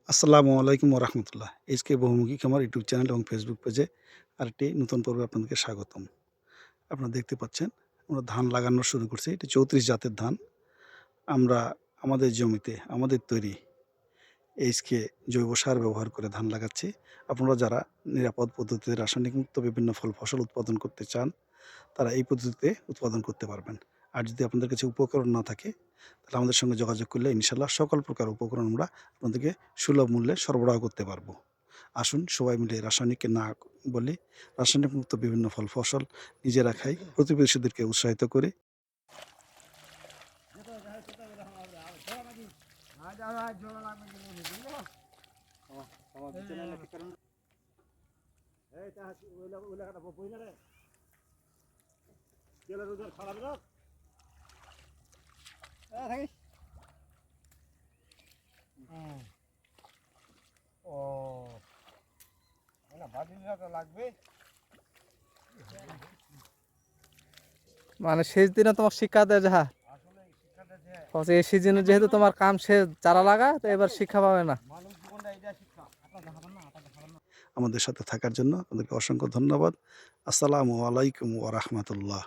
আসসালামু আলাইকুম ওরহমতুল্লাহ। এইচকে বহুমুখী খামার ইউটিউব চ্যানেল এবং ফেসবুক পেজে আরেকটি নতুন পর্বে আপনাদেরকে স্বাগতম। আপনারা দেখতে পাচ্ছেন আমরা ধান লাগানো শুরু করছি। এটি ৩৪ জাতের ধান। আমরা আমাদের জমিতে আমাদের তৈরি এইচকে জৈব সার ব্যবহার করে ধান লাগাচ্ছি। আপনারা যারা নিরাপদ পদ্ধতিতে রাসায়নিক মুক্ত বিভিন্ন ফসল উৎপাদন করতে চান, তারা এই পদ্ধতিতে উৎপাদন করতে পারবেন। আর যদি আপনাদের কাছে উপকরণ না থাকে, তাহলে আমাদের সঙ্গে যোগাযোগ করলে ইনশাআল্লাহ সকল প্রকার উপকরণ আমরা আপনাদেরকে সুলভ মূল্যে সরবরাহ করতে পারবো। আসুন সবাই মিলে রাসায়নিককে না বলে রাসায়নিক মুক্ত বিভিন্ন ফসল নিজেরা খাই, প্রতিবেশীদেরকে উৎসাহিত করি। মানে শেষ দিনে তোমার শিক্ষা দেয় যাহা বলছে এই সিজনে যেহেতু তোমার কাম শেষ চারা লাগা তো এবার শিক্ষা পাবে না। আমাদের সাথে থাকার জন্য আপনাদেরকে অসংখ্য ধন্যবাদ। আসসালামু আলাইকুম ওয়া রাহমাতুল্লাহ।